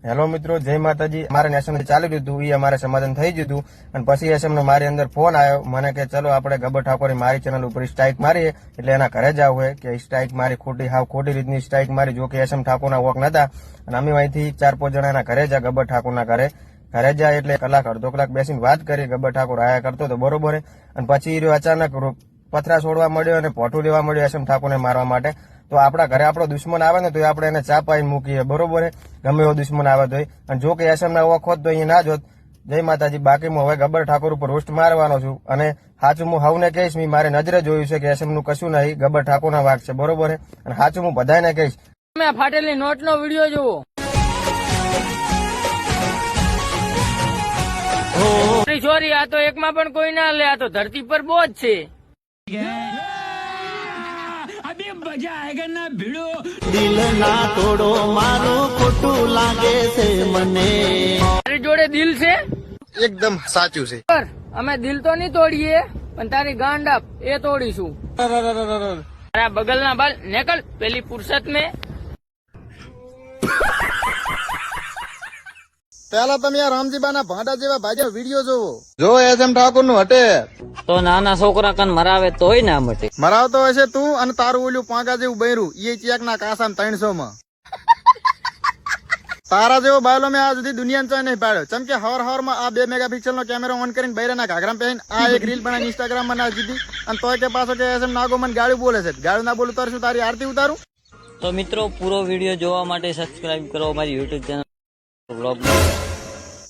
Hello મિત્રો, જય માતાજી। મારે એસએમ ચાલી રહ્યું હતું, એ અમારે સમાધાન થઈ ગયું હતું અને પછી એસએમ નો મારી અંદર ફોન આવ્યો મને કે ચલો આપણે ગબ્બર ઠાકોરે મારી ચેનલ ઉપર સ્ટ્રાઇક મારીએ, એટલે એના ઘરે જવું હોય કે સ્ટ્રાઇક મારી ખોટી રીતની સ્ટ્રાઇક મારી, જો કે એસએમ ઠાકોરના વોક નતા અને અમે અહીંથી 4-5 જણા એના ઘરે જા ગબ્બર ઠાકોરના ઘરે જાય એટલે કલાક અડધો કલાક બેસીને વાત કરી। ગબ્બર ઠાકોર આયા કરતો તો બરોબર, અને પછી અચાનક પથરા છોડવા મળ્યો અને પોઠું લેવા મળ્યો એસએમ ઠાકોરને મારવા માટે। તો આપણા ઘરે આપણો દુશ્મન આવે ને તો આપણે એને ચાપાઈને મૂકીએ, બરોબર, ગમે એવો દુશ્મન આવે તો। અને જો કે એસએમ ના વોક હોત તો અહીંયા ના જોત। જય માતાજી। બાકી હું હવે ગબ્બર ઠાકોર ઉપર રોસ્ટ મારવાનો છું અને સાચું હું હવને કહીશ, મેં મારે નજરે જોયું છે કે એસએમ નું કશું નહીં, ગબ્બર ઠાકોરના વાક છે, બરોબર, અને સાચું હું બધાને કહીશ। તમે ફાટેલી નોટ નો વિડીયો જોવો, સોરી આ તો એકમાં પણ કોઈ ના લે, આ તો ધરતી પર બોજ છે। મજા આયેગા ના ભીડો દિલ ના તોડો, મારું ખોટું લાગે છે મને। તારી જોડે દિલ છે? એકદમ સાચું છે। અમે દિલ તો નહીં તોડીએ, પણ તારી ગાંડ આપ એ તોડીશું। તારા બગલ ના બાલ નીકળ પેલી ફુરસત में। પેલા તમે આ રામજીબાના ભાંડા જેવા ભાજ્યા વિડીયો જોવો, જો એસએમ ઠાકોર નું હટે તો નાના છોકરા કન મરાવે તોય ના મટે। મરાવતો હશે તું અને તારું ઓલું પાંગા જેવું બૈરું, એ ચેક ના કાસામ 300 માં। તારા જેવો બાયલો મેં આ સુધી દુનિયાને ચાય નહીં પાડ્યો। ચમ કે હવાર માં આ 2 મેગાપિક્સલ નો કેમેરો ઓન કરીને બૈરાના ઘાઘરામાં પહેરીને આ એક રીલ બનાવી ઇન્સ્ટાગ્રામ માં નાખી દીધી, અને તોય કે પાછો કે એસએમ નાગો મને ગાળું બોલે છે। ગાળું ના બોલું તાર શું તારી આરતી ઉતારું? તો મિત્રો પૂરો વિડીયો જોવા માટે સબસ્ક્રાઇબ કરો અમારી યુટ્યુબ ચેનલ વ્લોગ।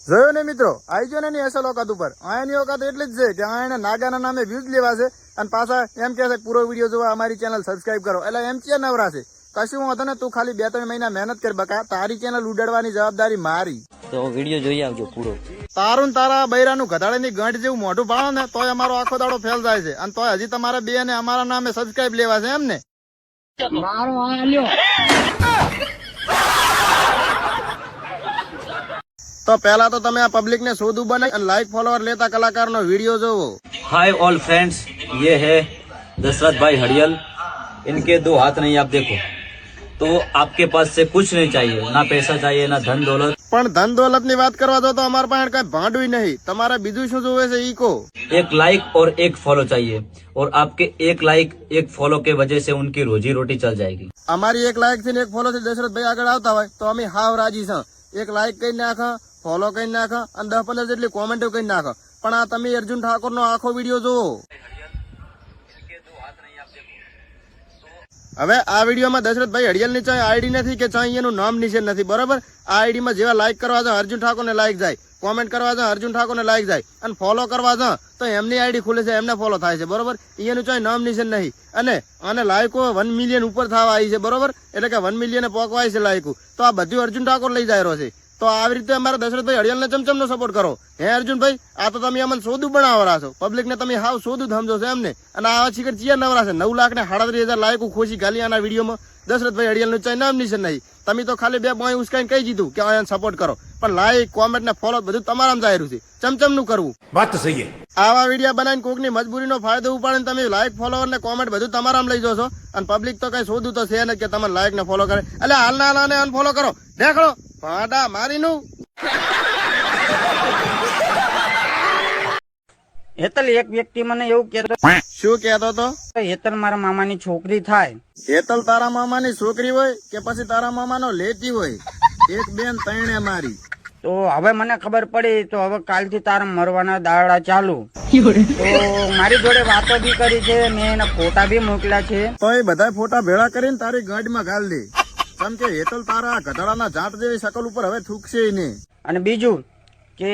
જોયો ને મિત્રો, આવી ગયો ને એસએલ ઓકાત ઉપર। આની ઓકાત એટલી જ છે કે આ એને નાગાના નામે વ્યૂઝ લેવા છે અને પાછા એમ કે છે પૂરો વિડીયો જોવા અમારી ચેનલ સબસ્ક્રાઇબ કરો। એટલે એમ છે નવરા છે, કશું હું હતો ને, તું ખાલી 2-3 મહિના મહેનત કરી બકા, તારી ચેનલ ઉડાડવાની જવાબદારી મારી। તો વિડીયો જોઈ આવજો પૂરો। તારું તારા બૈરાનું ગધાડાની ગાંઠ જેવું મોઢું પાડો ને તોય અમારો આખો દાડો ફેલ જાય છે, અને તોય હજી તમારા બે ને અમારા નામે સબસ્ક્રાઇબ લેવા છે એમ ને? તો પહેલા તો તમે આ પબ્લિક ને શોધું બનાવી અને લાઈક ફોલોવર લેતા કલાકાર નો વિડીયો જોવો। हाय ऑल फ्रेंड्स, ये है दशरथ भाई हड़ियल। इनके 2 हाथ नहीं, आप देखो, तो आपके पास से कुछ नहीं चाहिए, ना पैसा चाहिए, ना धन दौलत। પણ ધન દોલત ની વાત કરવા જો તો અમારા પાસે કઈ ભાંડું નહીં, તમારે બીજું શું જોવે છે ઈ કો? एक लाइक और एक फॉलो चाहिए, और आपके एक लाइक एक फॉलो के वजह से उनकी रोजी रोटी चल जाएगी। અમારી 1 લાઈક થી 1 ફોલો થી દશરથભાઈ આગળ આવતા હોય તો અમે હાવ રાજી છે। 1 લાઈક કરી નાખો, ફોલો કરી નાખો અને 10-15 જેટલી કોમેન્ટો કરી નાખો, પણ આ તમે અર્જુન ઠાકોર નો આખો વિડીયો જોવો। હવે આ વિડીયોમાં દશરથભાઈ હડિયલ ની ચાહે આઈડી નથી કે ચાહે એનું નામ નિશાન નથી, બરોબર। આ આઈડી માં જેવા લાઈક કરવા જાય અર્જુન ઠાકોર ને લાઈક જાય, કોમેન્ટ કરવા જાય અર્જુન ઠાકોર ને લાઈક જાય, અને ફોલો કરવા જાય તો એમની આઈડી ખુલે છે, એમને ફોલો થાય છે, બરોબર। એનું ચાહે નામ નિશાન નહીં, અને લાઈકો 1 મિલિયન ઉપર થવા આવી છે, બરોબર, એટલે કે 1 મિલિયન પોકવાય છે લાઈકો, તો આ બધું અર્જુન ઠાકોર લઈ જાય રહ્યો છે। તો આવી રીતે અમારા દશરથભાઈ હડિયલ ને ચમચમ નો સપોર્ટ કરો। હે અર્જુનભાઈ, આ તો તમે અમને સોદું બનાવરા છો, પબ્લિક ને તમે હાવ સોદું સમજો છો એમને, અને આવા શિખર ચિયા નવરા છે। 9,37,000 લાયકો ખુશી ગાલી આના વિડીયોમાં દશરથભાઈ હડિયલ નું ચાઈ નામ નિશાન નહીં। તમે તો ખાલી 2 બોય ઉસકાઈને કહી દીધું કે આને સપોર્ટ કરો, પણ લાઈક કોમેન્ટ ને ફોલો બધું તમારામાં જાય રહ્યું છે, ચમચમ નું કરવું। વાત તો સહી। આવા વિડીયો બનાવીને કોકની મજબૂરીનો ફાયદો ઉપાડીને તમે લાઈક ફોલોવર ને કોમેન્ટ બધું તમારામાં લઈ જશો, અને પબ્લિક તો કઈ શોધું તો છે ને કે તમે લાઈક ને ફોલો કરે। એટલે હાલના હાલાને અનફોલો કરો, દેખડો ભાડા મારીનું। હેતલ, એક વ્યક્તિ મને એવું કહેતો, શું કહેતો તો? હેતલ મારા મામાની છોકરી થાય। હેતલ તારા મામાની છોકરી હોય કે પછી તારા મામાનો લેતી હોય? 1 બેન 3 મારી। તો હવે મને ખબર પડી, તો હવે કાલથી તારા મરવાના દાડા ચાલુ। તો મારી જોડે વાતો બી કરી છે, મેં એના ફોટા બી મોકલ્યા છે। તો એ બધા ફોટા ભેળા કરીને તારી ગાડીમાં ઘાલ દે, કેમ કે હેતલ તારા ગધાડાના જાત જેવી શકલ ઉપર હવે થૂકશે નહીં। અને બીજું કે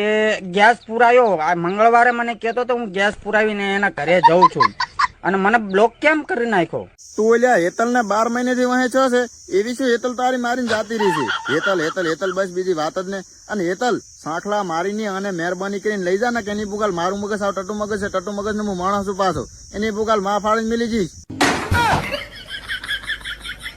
ગેસ પુરાયો, આ મંગળવારે મને કહેતો તો હું ગેસ પુરાવીને એના ઘરે જઉં છું, અને મને બ્લોક કેમ કરી નાખ્યો? તું ઓલ્યા હેતલ ને 12 મહિનેથી વહેંચ્યો છે, એવી શું હેતલ તારી મારીને જાતી રહી છે? હેતલ હેતલ હેતલ બસ, બીજી વાત જ ને। અને હેતલ સાંખલા મારીને અને મહેરબાની કરીને લઈ જા ને, કે એની બુગાલ મારું મગજ આવ ટટુ મગજ છે, ટટુ મગજ ને હું માણસ છું પાછો, એની બુગાલ માં ફાડીને મિલી જઈશ।